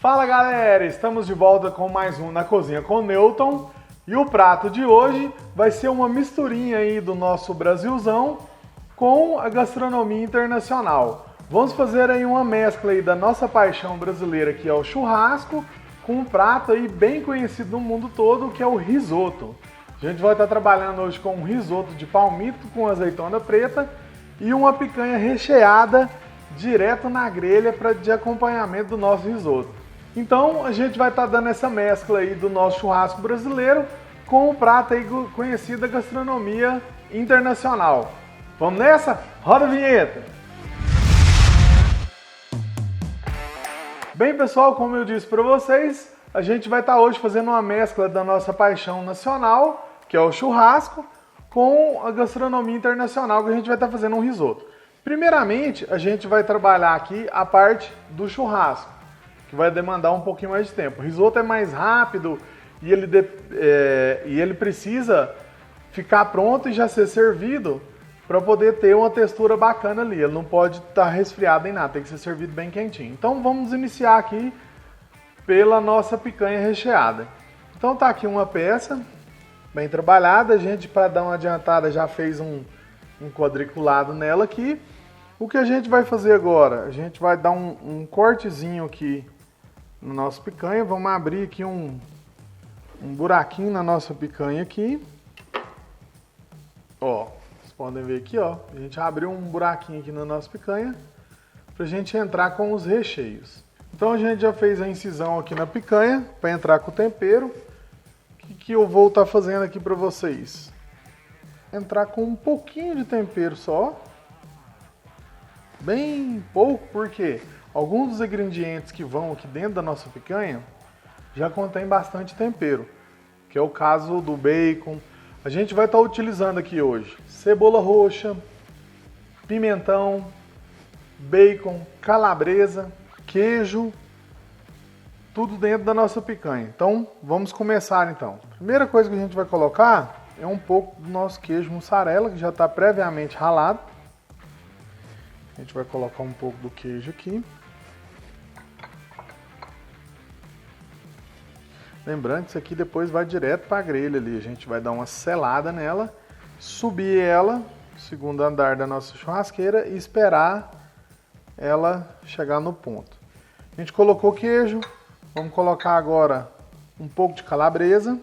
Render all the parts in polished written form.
Fala galera, estamos de volta com mais um Na Cozinha com Newton e o prato de hoje vai ser uma misturinha aí do nosso Brasilzão com a gastronomia internacional. Vamos fazer aí uma mescla aí da nossa paixão brasileira, que é o churrasco, com um prato aí bem conhecido no mundo todo, que é o risoto. A gente vai estar trabalhando hoje com um risoto de palmito com azeitona preta e uma picanha recheada direto na grelha de acompanhamento do nosso risoto. Então a gente vai estar dando essa mescla aí do nosso churrasco brasileiro com o prato aí conhecido da gastronomia internacional. Vamos nessa? Roda a vinheta! Bem pessoal, como eu disse para vocês, a gente vai estar hoje fazendo uma mescla da nossa paixão nacional, que é o churrasco, com a gastronomia internacional, que a gente vai estar fazendo um risoto. Primeiramente, a gente vai trabalhar aqui a parte do churrasco, que vai demandar um pouquinho mais de tempo. O risoto é mais rápido e ele precisa ficar pronto e já ser servido para poder ter uma textura bacana ali. Ele não pode estar resfriado em nada, tem que ser servido bem quentinho. Então vamos iniciar aqui pela nossa picanha recheada. Então tá aqui uma peça bem trabalhada. A gente, para dar uma adiantada, já fez um quadriculado nela aqui. O que a gente vai fazer agora? A gente vai dar um cortezinho aqui no nosso picanha. Vamos abrir aqui um buraquinho na nossa picanha aqui. Ó, vocês podem ver aqui, ó. A gente abriu um buraquinho aqui na nossa picanha pra gente entrar com os recheios. Então a gente já fez a incisão aqui na picanha para entrar com o tempero. O que eu vou estar fazendo aqui para vocês? Entrar com um pouquinho de tempero só. Bem pouco, porque alguns dos ingredientes que vão aqui dentro da nossa picanha já contém bastante tempero, que é o caso do bacon. A gente vai estar utilizando aqui hoje cebola roxa, pimentão, bacon, calabresa, queijo, tudo dentro da nossa picanha. Então vamos começar então. A primeira coisa que a gente vai colocar é um pouco do nosso queijo mussarela, que já está previamente ralado. A gente vai colocar um pouco do queijo aqui. Lembrando que isso aqui depois vai direto para a grelha ali. A gente vai dar uma selada nela, subir ela no segundo andar da nossa churrasqueira e esperar ela chegar no ponto. A gente colocou queijo. Vamos colocar agora um pouco de calabresa.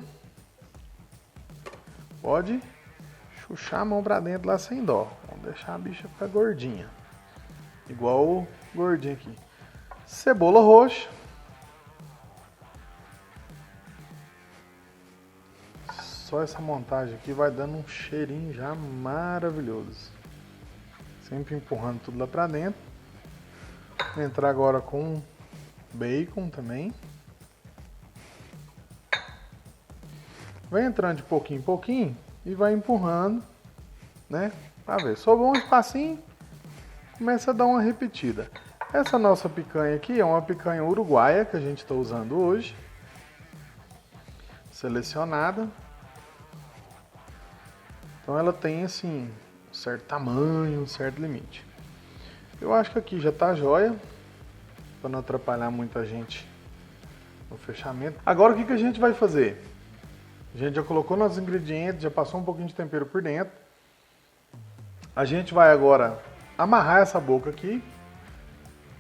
Pode chuchar a mão para dentro lá sem dó. Vamos deixar a bicha ficar gordinha. Igual o gordinho aqui. Cebola roxa. Só essa montagem aqui vai dando um cheirinho já maravilhoso. Sempre empurrando tudo lá pra dentro. Vou entrar agora com bacon também. Vai entrando de pouquinho em pouquinho e vai empurrando, né? Pra ver. Sobrou um espacinho. Começa a dar uma repetida. Essa nossa picanha aqui é uma picanha uruguaia que a gente está usando hoje. Selecionada. Então ela tem assim um certo tamanho, um certo limite. Eu acho que aqui já tá jóia, para não atrapalhar muita gente no fechamento. Agora o que a gente vai fazer? A gente já colocou nossos ingredientes, já passou um pouquinho de tempero por dentro. A gente vai agora amarrar essa boca aqui.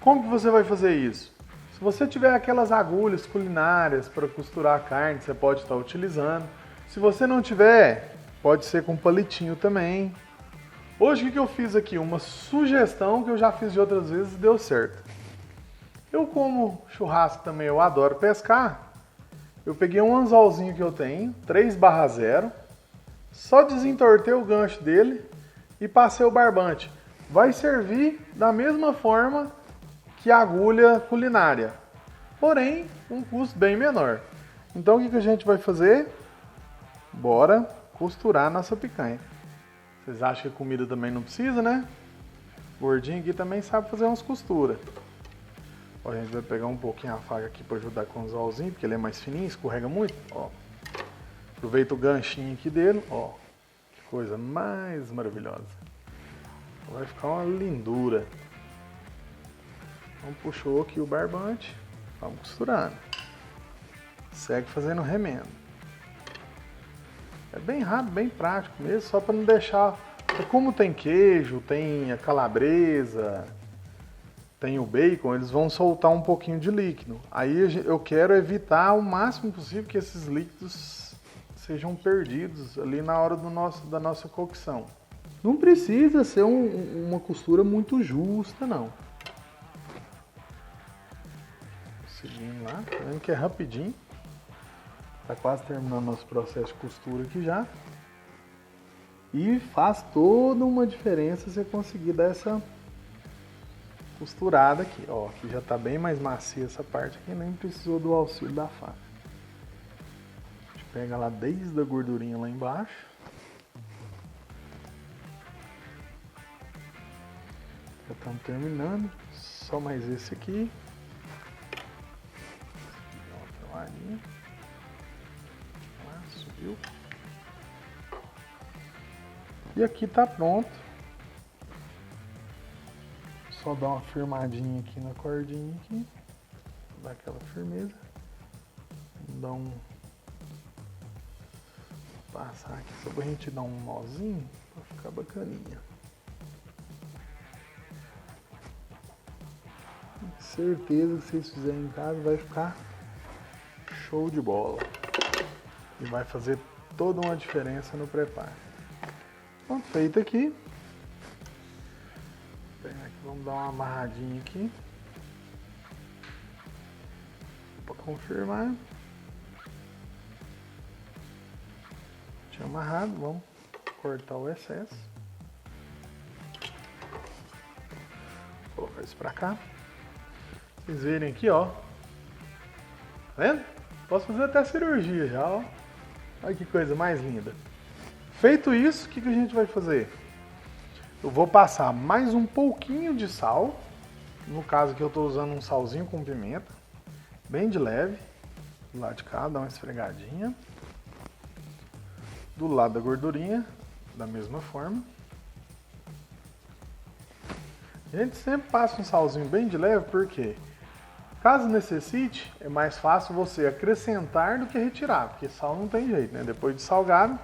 Como que você vai fazer isso? Se você tiver aquelas agulhas culinárias para costurar a carne, você pode estar utilizando. Se você não tiver, pode ser com palitinho também. Hoje o que eu fiz aqui? Uma sugestão que eu já fiz de outras vezes e deu certo. Eu, como churrasco também, eu adoro pescar. Eu peguei um anzolzinho que eu tenho, 3/0, só desentortei o gancho dele e passei o barbante. Vai servir da mesma forma que a agulha culinária, porém um custo bem menor. Então o que a gente vai fazer? Bora costurar nossa picanha. Vocês acham que comida também não precisa, né? O gordinho aqui também sabe fazer umas costuras. Ó, a gente vai pegar um pouquinho a faca aqui para ajudar com o anzolzinho, porque ele é mais fininho, escorrega muito. Ó. Aproveita o ganchinho aqui dele, ó. Que coisa mais maravilhosa. Vai ficar uma lindura. Então puxou aqui o barbante. Vamos costurando. Segue fazendo remendo. É bem rápido, bem prático mesmo, só para não deixar... Como tem queijo, tem a calabresa, tem o bacon, eles vão soltar um pouquinho de líquido. Aí eu quero evitar o máximo possível que esses líquidos sejam perdidos ali na hora da nossa cocção. Não precisa ser uma costura muito justa, não. Seguindo lá, tá vendo que é rapidinho. Tá quase terminando nosso processo de costura aqui já. E faz toda uma diferença você conseguir dar essa costurada aqui. Ó, aqui já tá bem mais macia essa parte aqui, nem precisou do auxílio da faca. A gente pega lá desde a gordurinha lá embaixo. Já estamos terminando. Só mais esse aqui. Outra larinha. Lá, subiu. E aqui tá pronto. Só dar uma firmadinha aqui na cordinha aqui. Dá aquela firmeza. Dá um... Passar aqui só pra gente dar um nozinho pra ficar bacaninha. Certeza que vocês fizerem em casa vai ficar show de bola. E vai fazer toda uma diferença no preparo. Pronto, feito aqui. Vamos dar uma amarradinha aqui. Para confirmar. Tinha amarrado, vamos cortar o excesso. Vou colocar isso para cá. Vocês verem aqui, ó. Tá vendo? Posso fazer até cirurgia já, ó. Olha que coisa mais linda. Feito isso, o que a gente vai fazer? Eu vou passar mais um pouquinho de sal. No caso aqui eu estou usando um salzinho com pimenta. Bem de leve. Do lado de cá, dá uma esfregadinha. Do lado da gordurinha, da mesma forma. A gente sempre passa um salzinho bem de leve, porque caso necessite, é mais fácil você acrescentar do que retirar, porque sal não tem jeito, né? Depois de salgado,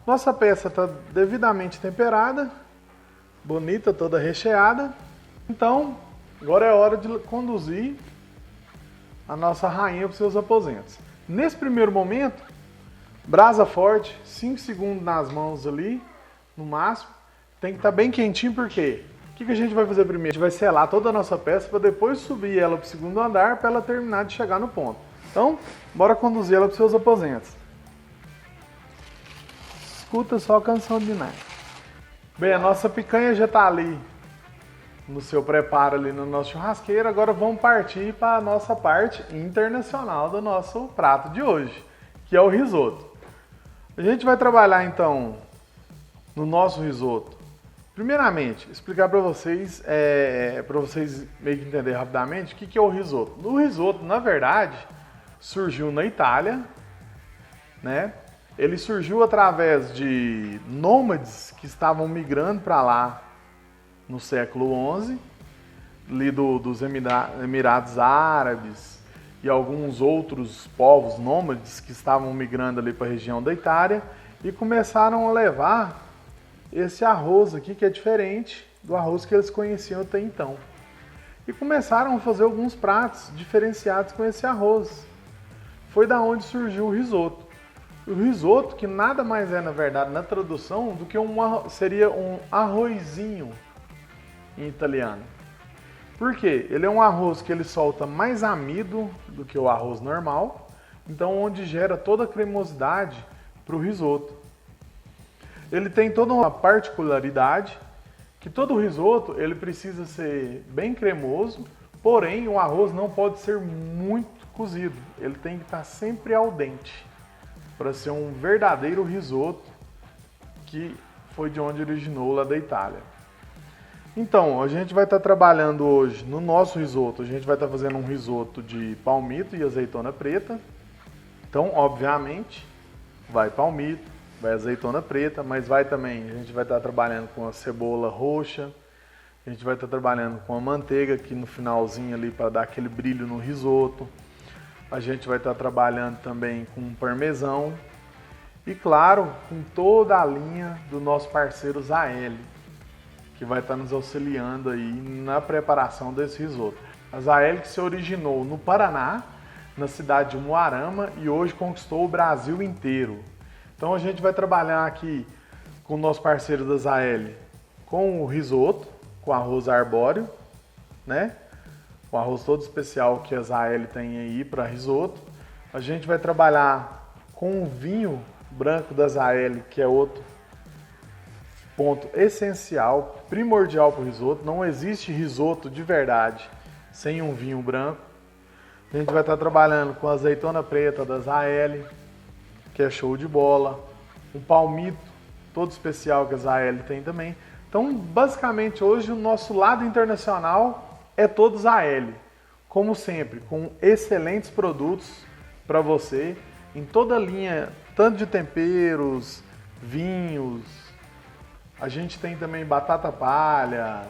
nossa peça está devidamente temperada, bonita, toda recheada. Então, agora é hora de conduzir a nossa rainha para os seus aposentos. Nesse primeiro momento, brasa forte, 5 segundos nas mãos ali, no máximo. Tem que estar bem quentinho, porque o que a gente vai fazer primeiro? A gente vai selar toda a nossa peça para depois subir ela para o segundo andar para ela terminar de chegar no ponto. Então, bora conduzir ela para os seus aposentos. Escuta só a canção de Ninar. Bem, a nossa picanha já está ali no seu preparo ali no nosso churrasqueiro. Agora vamos partir para a nossa parte internacional do nosso prato de hoje, que é o risoto. A gente vai trabalhar então no nosso risoto. Primeiramente, explicar para vocês meio que entenderem rapidamente o que é o risoto. O risoto, na verdade, surgiu na Itália, né? Ele surgiu através de nômades que estavam migrando para lá no século XI, ali dos Emirados Árabes e alguns outros povos nômades que estavam migrando ali para a região da Itália e começaram a levar esse arroz aqui, que é diferente do arroz que eles conheciam até então. E começaram a fazer alguns pratos diferenciados com esse arroz. Foi da onde surgiu o risoto. O risoto, que nada mais é, na verdade, na tradução, do que seria um arrozinho em italiano. Por quê? Ele é um arroz que ele solta mais amido do que o arroz normal, então onde gera toda a cremosidade para o risoto. Ele tem toda uma particularidade, que todo risoto ele precisa ser bem cremoso, porém o arroz não pode ser muito cozido, ele tem que estar sempre al dente, para ser um verdadeiro risoto, que foi de onde originou lá da Itália. Então, a gente vai estar trabalhando hoje no nosso risoto, a gente vai estar fazendo um risoto de palmito e azeitona preta. Então, obviamente, vai palmito, vai azeitona preta, mas vai também, a gente vai estar trabalhando com a cebola roxa, A gente vai estar trabalhando com a manteiga aqui no finalzinho ali para dar aquele brilho no risoto. A gente vai estar trabalhando também com parmesão. E claro, com toda a linha do nosso parceiro Zaeli, que vai estar nos auxiliando aí na preparação desse risoto. A Zaeli que se originou no Paraná, na cidade de Umuarama, e hoje conquistou o Brasil inteiro. Então a gente vai trabalhar aqui com o nosso parceiro da Zaeli, com o risoto, com arroz arbóreo, né? O arroz todo especial que a Zaeli tem aí para risoto. A gente vai trabalhar com o vinho branco da Zaeli, que é outro ponto essencial, primordial para o risoto. Não existe risoto de verdade sem um vinho branco. A gente vai estar trabalhando com a azeitona preta da Zaeli, que é show de bola. Um palmito todo especial que a Zaeli tem também. Então, basicamente, hoje o nosso lado internacional é todo Zaeli. Como sempre, com excelentes produtos para você, em toda a linha, tanto de temperos, vinhos. A gente tem também batata palha,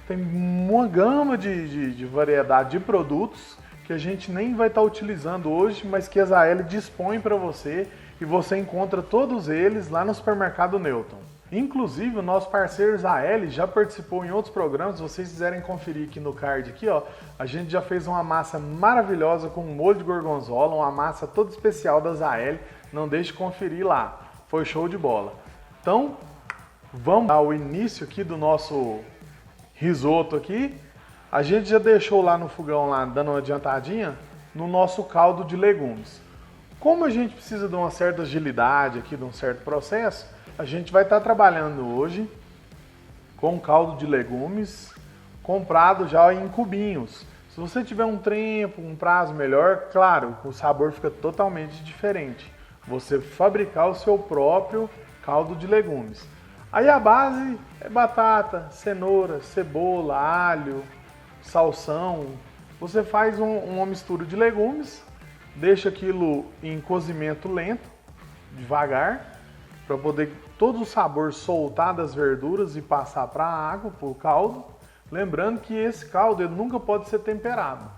tem uma gama de variedade de produtos que a gente nem vai estar utilizando hoje, mas que a Zaeli dispõe para você e você encontra todos eles lá no Supermercado Newton. Inclusive, o nosso parceiro Zaeli já participou em outros programas. Se vocês quiserem conferir aqui no card, aqui, ó, a gente já fez uma massa maravilhosa com molho de gorgonzola, uma massa toda especial da Zaeli. Não deixe de conferir lá, foi show de bola. Então, vamos ao início aqui do nosso risoto aqui. A gente já deixou lá no fogão, lá dando uma adiantadinha, no nosso caldo de legumes. Como a gente precisa de uma certa agilidade aqui, de um certo processo, a gente vai estar trabalhando hoje com caldo de legumes comprado já em cubinhos. Se você tiver um tempo, um prazo melhor, claro, o sabor fica totalmente diferente. Você fabricar o seu próprio caldo de legumes. Aí a base é batata, cenoura, cebola, alho, salsão. Você faz uma mistura de legumes, deixa aquilo em cozimento lento, devagar, para poder todo o sabor soltar das verduras e passar para a água, para o caldo. Lembrando que esse caldo ele nunca pode ser temperado.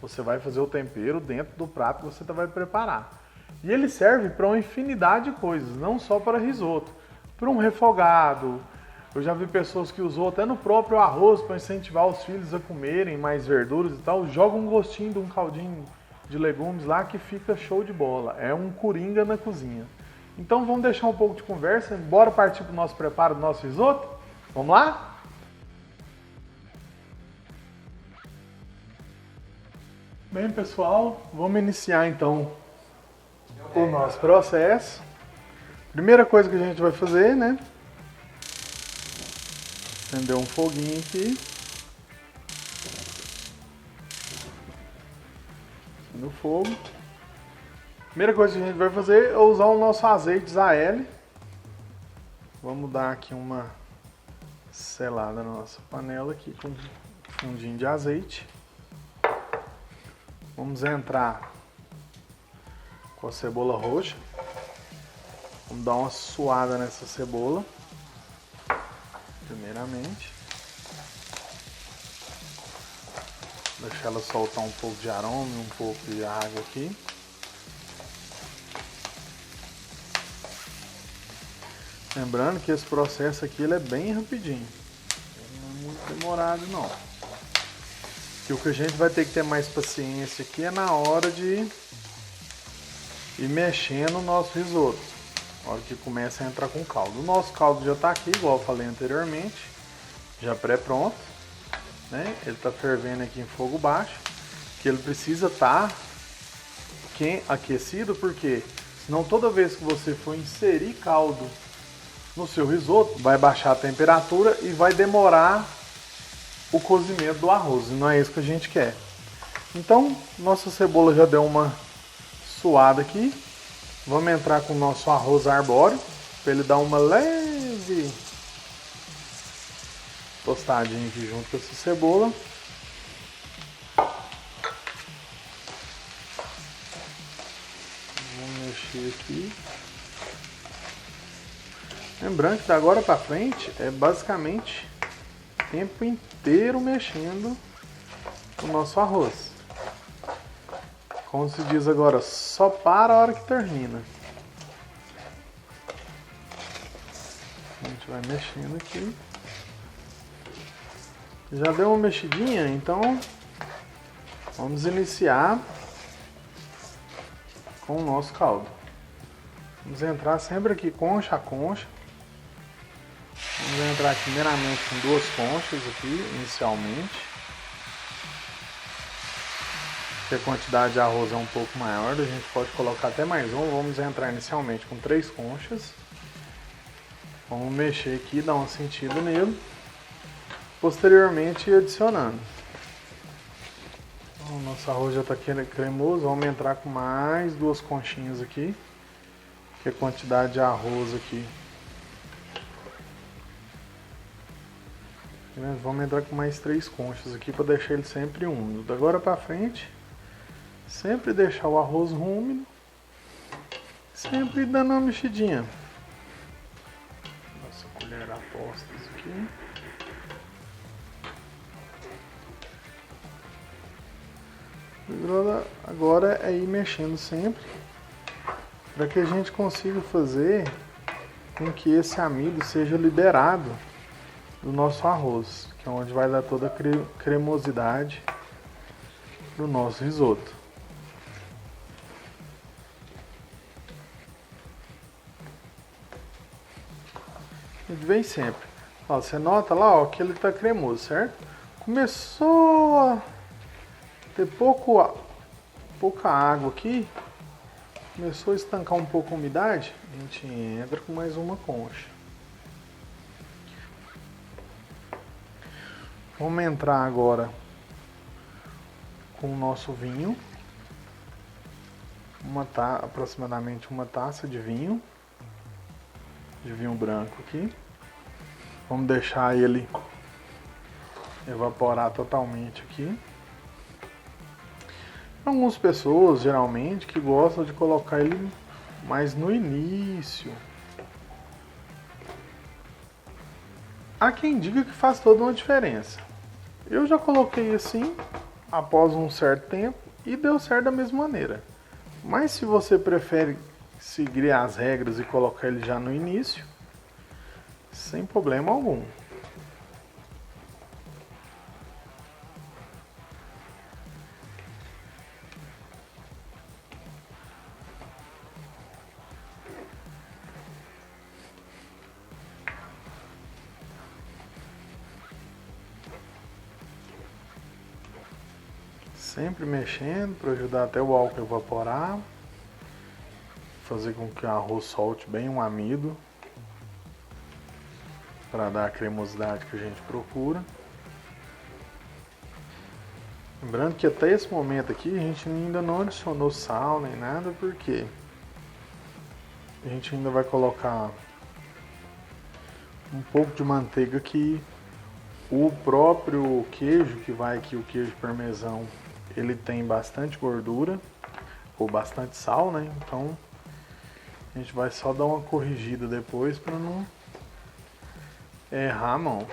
Você vai fazer o tempero dentro do prato que você vai preparar. E ele serve para uma infinidade de coisas, não só para risoto. Para um refogado. Eu já vi pessoas que usou até no próprio arroz para incentivar os filhos a comerem mais verduras e tal. Joga um gostinho de um caldinho de legumes lá que fica show de bola. É um coringa na cozinha. Então vamos deixar um pouco de conversa, bora partir para o nosso preparo do nosso risoto? Vamos lá? Bem, pessoal, vamos iniciar então o nosso processo. Primeira coisa que a gente vai fazer, né? Acender um foguinho aqui. No fogo. Primeira coisa que a gente vai fazer é usar o nosso azeite Zaeli. Vamos dar aqui uma selada na nossa panela aqui com um fundinho de azeite. Vamos entrar com a cebola roxa. Vamos dar uma suada nessa cebola, primeiramente. Deixar ela soltar um pouco de aroma e um pouco de água aqui. Lembrando que esse processo aqui ele é bem rapidinho, não é muito demorado não. E o que a gente vai ter que ter mais paciência aqui é na hora de ir mexendo o nosso risoto, na hora que começa a entrar com caldo. O nosso caldo já está aqui, igual eu falei anteriormente, já pré-pronto, né? Ele está fervendo aqui em fogo baixo, que ele precisa estar aquecido, porque senão toda vez que você for inserir caldo no seu risoto, vai baixar a temperatura e vai demorar o cozimento do arroz, e não é isso que a gente quer. Então, nossa cebola já deu uma suada aqui. Vamos entrar com o nosso arroz arbóreo, para ele dar uma leve tostadinha aqui junto com essa cebola. Vamos mexer aqui. Lembrando que da agora para frente é basicamente tempo inteiro mexendo o nosso arroz. Como se diz agora, só para a hora que termina. A gente vai mexendo aqui. Já deu uma mexidinha, então vamos iniciar com o nosso caldo. Vamos entrar sempre aqui concha a concha. Vamos entrar aqui primeiramente com 2 conchas aqui, inicialmente. Se a quantidade de arroz é um pouco maior, a gente pode colocar até mais um. Vamos entrar inicialmente com 3 conchas. Vamos mexer aqui, dar uma sentida nele. Posteriormente adicionando. O nosso arroz já está cremoso. Vamos entrar com mais 2 conchinhas aqui. Que a quantidade de arroz aqui. Vamos entrar com mais 3 conchas aqui para deixar ele sempre úmido. Da agora para frente, sempre deixar o arroz úmido. Sempre dando uma mexidinha. Nossa colher apostas aqui. Agora é ir mexendo sempre para que a gente consiga fazer com que esse amido seja liberado do nosso arroz, que é onde vai dar toda a cremosidade do nosso risoto. A gente vem sempre. Ó, você nota lá, ó, que ele está cremoso, certo? Começou a ter pouca água aqui, começou a estancar um pouco a umidade, a gente entra com mais uma concha. Vamos entrar agora com o nosso vinho, aproximadamente uma taça de vinho branco aqui. Vamos deixar ele evaporar totalmente aqui. Algumas pessoas, geralmente, que gostam de colocar ele mais no início. Há quem diga que faz toda uma diferença. Eu já coloquei assim, após um certo tempo, e deu certo da mesma maneira. Mas se você prefere seguir as regras e colocar ele já no início, sem problema algum. Sempre mexendo para ajudar até o álcool evaporar, fazer com que o arroz solte bem um amido, para dar a cremosidade que a gente procura. Lembrando que até esse momento aqui a gente ainda não adicionou sal nem nada, porque a gente ainda vai colocar um pouco de manteiga aqui. O próprio queijo que vai aqui, o queijo parmesão, ele tem bastante gordura ou bastante sal, né? Então a gente vai só dar uma corrigida depois para não errar a mão.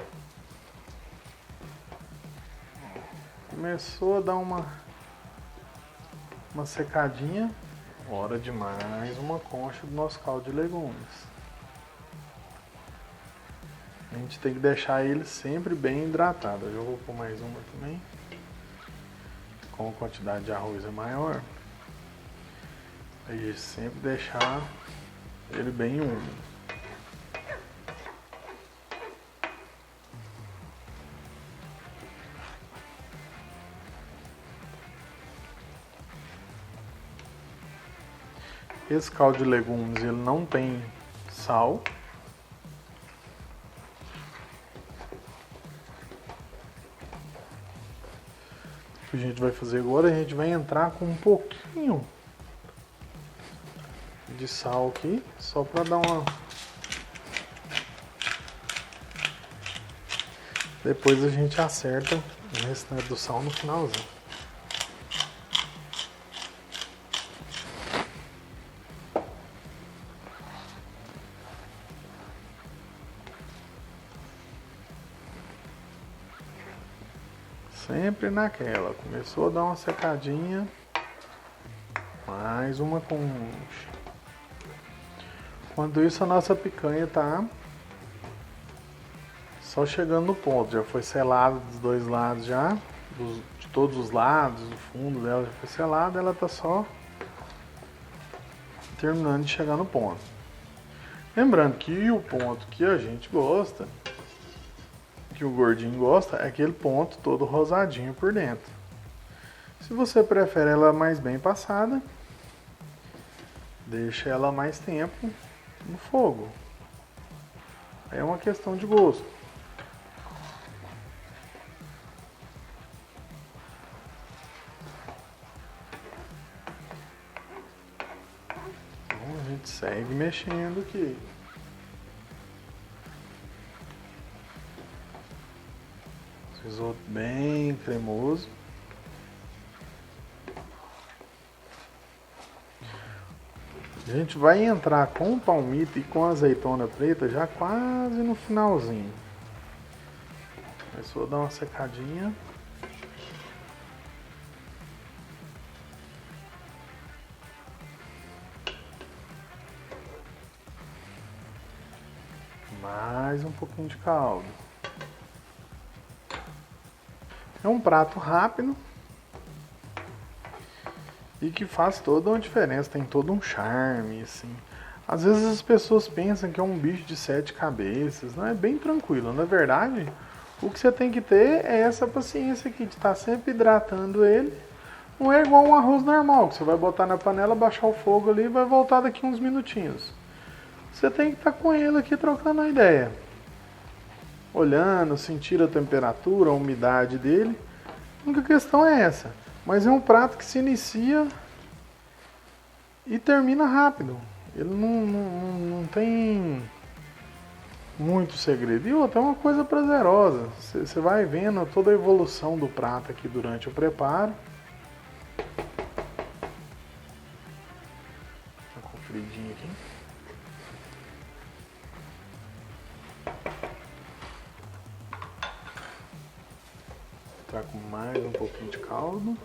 Começou a dar uma secadinha, hora de mais uma concha do nosso caldo de legumes. A gente tem que deixar ele sempre bem hidratado. Eu já vou pôr mais uma também. Como a quantidade de arroz é maior, a gente sempre deixar ele bem úmido. Esse caldo de legumes ele não tem sal. O que a gente vai fazer agora, a gente vai entrar com um pouquinho de sal aqui, só para dar uma... Depois a gente acerta o restante do sal no finalzinho. Sempre naquela. Começou a dar uma secadinha. Mais uma concha. Enquanto isso, a nossa picanha tá só chegando no ponto. Já foi selada dos dois lados já. De todos os lados, o fundo dela já foi selado. Ela tá só terminando de chegar no ponto. Lembrando que o ponto que a gente gosta, que o gordinho gosta, é aquele ponto todo rosadinho por dentro. Se você prefere ela mais bem passada, deixa ela mais tempo no fogo. É uma questão de gosto. Então a gente segue mexendo aqui. Risoto bem cremoso. A gente vai entrar com o palmito e com a azeitona preta já quase no finalzinho. Começou a dar uma secadinha. Mais um pouquinho de caldo. É um prato rápido e que faz toda uma diferença, tem todo um charme, assim. Às vezes as pessoas pensam que é um bicho de 7 cabeças, não é bem tranquilo. Na verdade, o que você tem que ter é essa paciência aqui de estar sempre hidratando ele. Não é igual um arroz normal, que você vai botar na panela, baixar o fogo ali e vai voltar daqui uns minutinhos. Você tem que estar com ele aqui trocando a ideia. Olhando, sentir a temperatura, a umidade dele. A única questão é essa. Mas é um prato que se inicia e termina rápido. Ele não tem muito segredo. E outra, é uma coisa prazerosa. Você vai vendo toda a evolução do prato aqui durante o preparo. Uma conferidinha aqui. Tá com mais um pouquinho de caldo.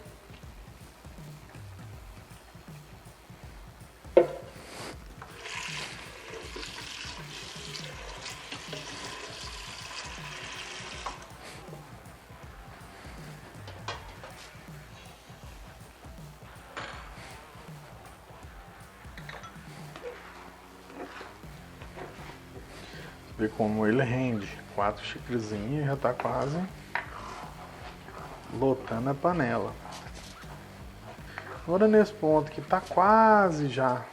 Vê como ele rende. 4 xícarezinhas, já tá quase lotando a panela. Agora nesse ponto que tá quase já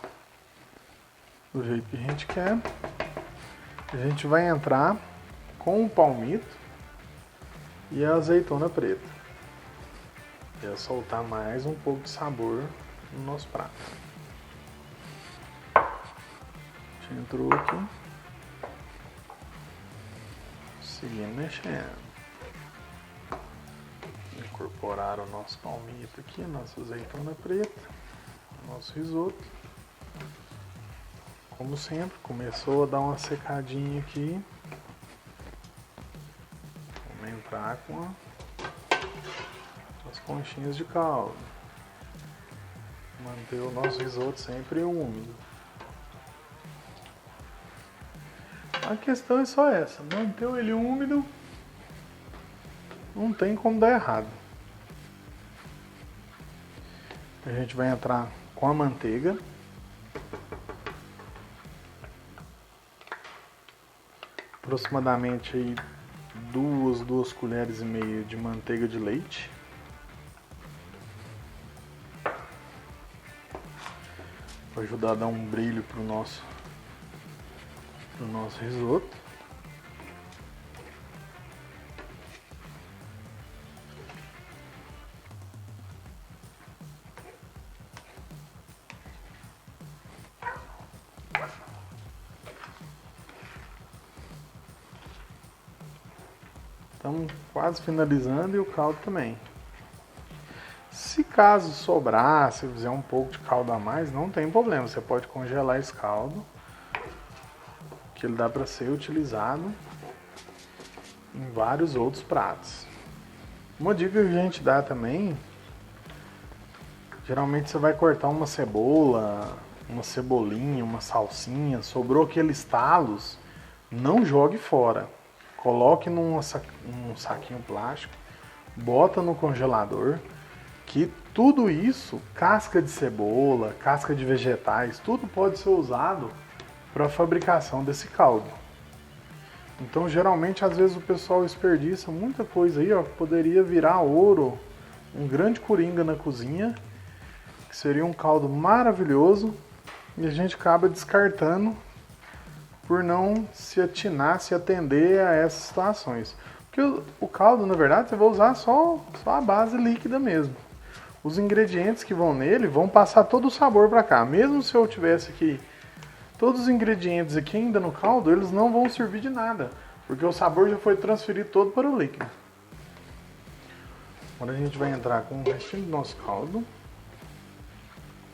do jeito que a gente quer, a gente vai entrar com o palmito e a azeitona preta. E é soltar mais um pouco de sabor no nosso prato. A gente entrou aqui. Seguindo mexendo. Incorporar o nosso palmito aqui, nossa azeitona preta, nosso risoto. Como sempre, começou a dar uma secadinha aqui. Vamos entrar com as conchinhas de caldo. Manter o nosso risoto sempre úmido. A questão é só essa, manter ele úmido não tem como dar errado. A gente vai entrar com a manteiga. Aproximadamente aí duas colheres e meia de manteiga de leite. Para ajudar a dar um brilho pro nosso risoto. Estamos quase finalizando e o caldo também. Se caso sobrar, se fizer um pouco de caldo a mais, não tem problema. Você pode congelar esse caldo, que ele dá para ser utilizado em vários outros pratos. Uma dica que a gente dá também, geralmente você vai cortar uma cebola, uma cebolinha, uma salsinha, sobrou aqueles talos, não jogue fora. Coloque num saquinho plástico, bota no congelador, que tudo isso, casca de cebola, casca de vegetais, tudo pode ser usado para a fabricação desse caldo. Então, geralmente, às vezes o pessoal desperdiça muita coisa aí, ó, que poderia virar ouro, um grande coringa na cozinha, que seria um caldo maravilhoso, e a gente acaba descartando por não se atinar, se atender a essas situações. Porque o caldo, na verdade, você vai usar só a base líquida mesmo. Os ingredientes que vão nele vão passar todo o sabor para cá. Mesmo se eu tivesse aqui todos os ingredientes aqui ainda no caldo, eles não vão servir de nada, porque o sabor já foi transferido todo para o líquido. Agora a gente vai entrar com o restinho do nosso caldo,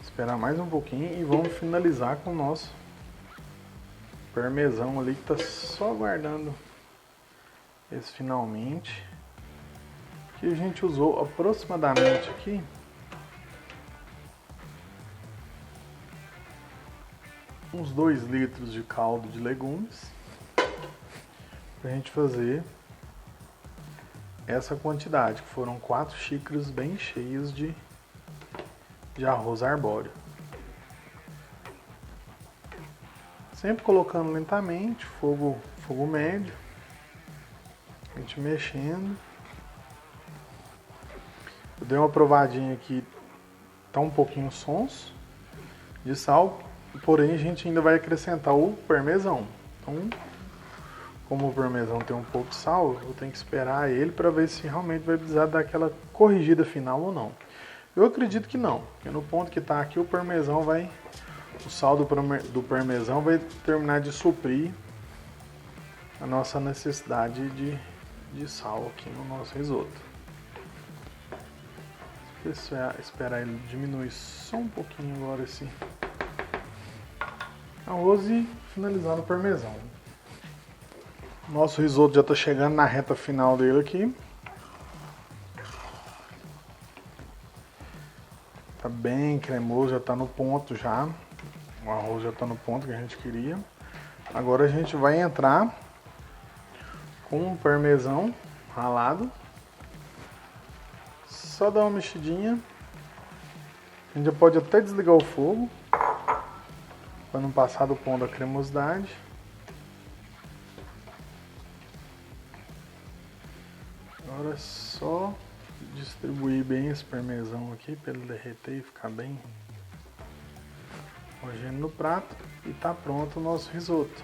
esperar mais um pouquinho e vamos finalizar com o nosso parmesão ali que está só aguardando esse finalmente, que a gente usou aproximadamente aqui uns 2 litros de caldo de legumes pra gente fazer essa quantidade, que foram 4 xícaras bem cheias de arroz arbóreo. Sempre colocando lentamente, fogo médio, a gente mexendo. Eu dei uma provadinha aqui, tá um pouquinho sonso de sal, porém a gente ainda vai acrescentar o parmesão. Então, como o parmesão tem um pouco de sal, eu tenho que esperar ele para ver se realmente vai precisar dar aquela corrigida final ou não. Eu acredito que não, porque no ponto que está aqui o sal do parmesão vai terminar de suprir a nossa necessidade de sal aqui no nosso risoto. Esperar ele diminuir só um pouquinho agora esse arroz e finalizar no parmesão. Nosso risoto já está chegando na reta final dele aqui. Tá bem cremoso, já está no ponto já. O arroz já está no ponto que a gente queria. Agora a gente vai entrar com o parmesão ralado. Só dar uma mexidinha. A gente já pode até desligar o fogo para não passar do ponto da cremosidade. Agora é só distribuir bem esse parmesão aqui para ele derreter e ficar bem homogêneo no prato. E tá pronto o nosso risoto.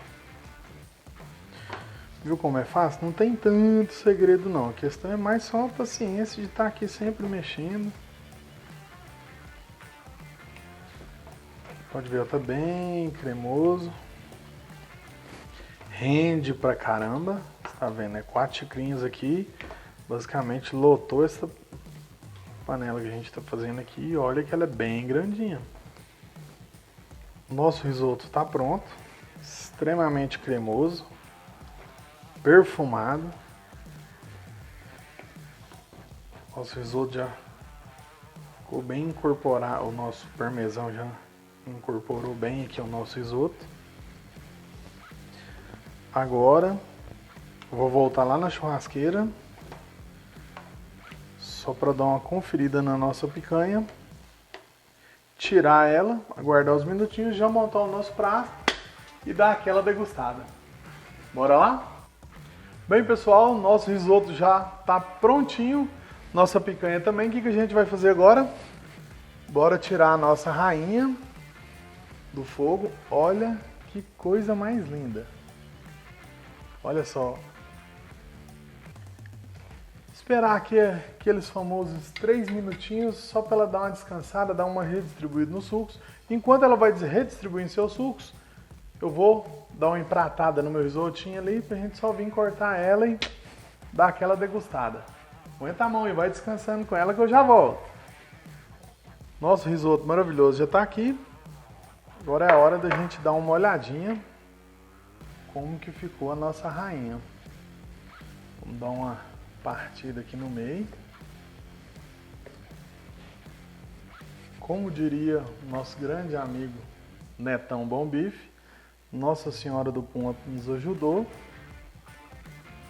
Viu como é fácil? Não tem tanto segredo não. A questão é mais só a paciência de estar aqui sempre mexendo. Pode ver, tá bem cremoso. Rende pra caramba. Você tá vendo, né? 4 xicrinhas aqui. Basicamente lotou essa panela que a gente tá fazendo aqui. E olha que ela é bem grandinha. Nosso risoto tá pronto. Extremamente cremoso. Perfumado. Nosso risoto já ficou bem incorporado. O nosso parmesão já incorporou bem aqui o nosso risoto. Agora eu vou voltar lá na churrasqueira só para dar uma conferida na nossa picanha, tirar ela, aguardar os minutinhos, já montar o nosso prato e dar aquela degustada. Bora lá? Bem, pessoal, nosso risoto já está prontinho, nossa picanha também. O que a gente vai fazer agora? Bora tirar a nossa rainha do fogo. Olha que coisa mais linda. Olha só. Esperar aqui aqueles famosos 3 minutinhos só para ela dar uma descansada, dar uma redistribuída nos sucos. Enquanto ela vai redistribuindo seus sucos, eu vou dar uma empratada no meu risotinho ali pra gente só vir cortar ela e dar aquela degustada. Aguenta a mão e vai descansando com ela que eu já volto. Nosso risoto maravilhoso já tá aqui. Agora é a hora da gente dar uma olhadinha como que ficou a nossa rainha. Vamos dar uma partida aqui no meio. como diria o nosso grande amigo Netão Bom Bife, Nossa Senhora do Ponto nos ajudou,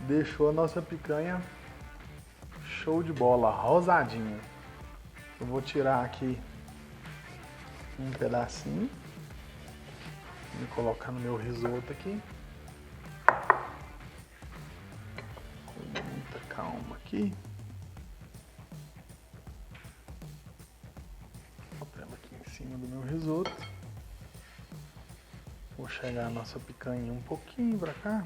deixou a nossa picanha show de bola, rosadinha. Eu vou tirar aqui um pedacinho e colocar no meu risoto aqui. Com muita calma aqui. Botar ela aqui em cima do meu risoto. Vou chegar a nossa picanha um pouquinho pra cá.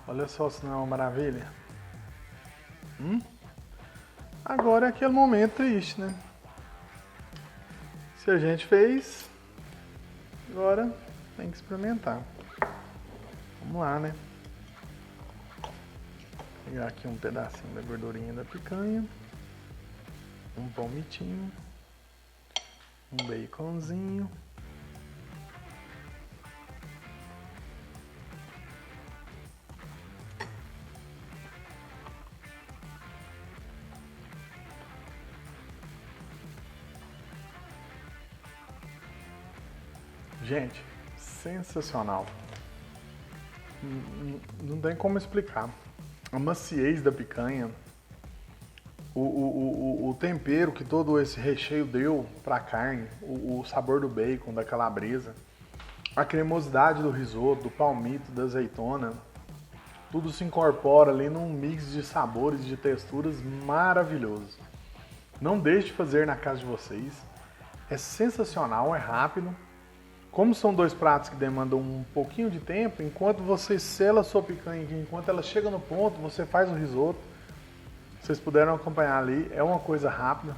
Olha só se não é uma maravilha. Agora é aquele momento triste, né? Se a gente fez, agora tem que experimentar. Vamos lá, né? Pegar aqui um pedacinho da gordurinha da picanha, um palmitinho, um baconzinho. Gente, sensacional. Não tem como explicar. A maciez da picanha, o tempero que todo esse recheio deu pra carne, o sabor do bacon, da calabresa, a cremosidade do risoto, do palmito, da azeitona, tudo se incorpora ali num mix de sabores, de texturas maravilhoso. Não deixe de fazer na casa de vocês. É sensacional, é rápido. Como são dois pratos que demandam um pouquinho de tempo, enquanto você sela a sua picanha aqui, enquanto ela chega no ponto, você faz o risoto. Vocês puderam acompanhar ali, é uma coisa rápida,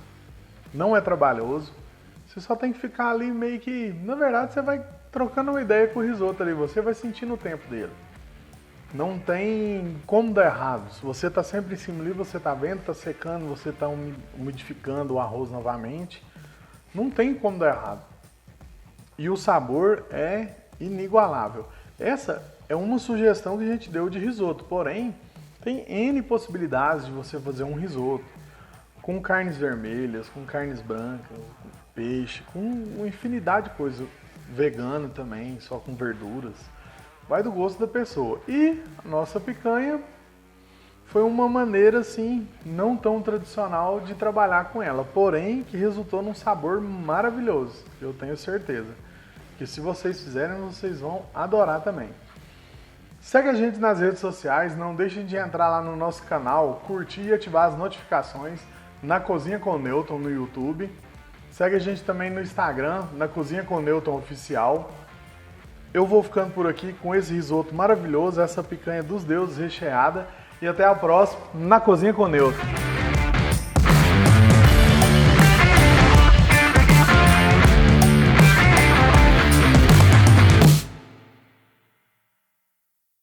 não é trabalhoso. Você só tem que ficar ali meio que, na verdade, você vai trocando uma ideia com o risoto ali, você vai sentindo o tempo dele. Não tem como dar errado. Se você está sempre em cima ali, você está vendo, está secando, você está umidificando o arroz novamente, não tem como dar errado. E o sabor é inigualável. Essa é uma sugestão que a gente deu de risoto, porém, tem N possibilidades de você fazer um risoto com carnes vermelhas, com carnes brancas, com peixe, com uma infinidade de coisas, vegano também, só com verduras. Vai do gosto da pessoa. E a nossa picanha foi uma maneira assim, não tão tradicional de trabalhar com ela, porém que resultou num sabor maravilhoso, eu tenho certeza. Que se vocês fizerem, vocês vão adorar também. Segue a gente nas redes sociais, não deixem de entrar lá no nosso canal, curtir e ativar as notificações na Cozinha com Newton no YouTube. Segue a gente também no Instagram, na Cozinha com Newton Oficial. Eu vou ficando por aqui com esse risoto maravilhoso, essa picanha dos deuses recheada. E até a próxima na Cozinha com Newton.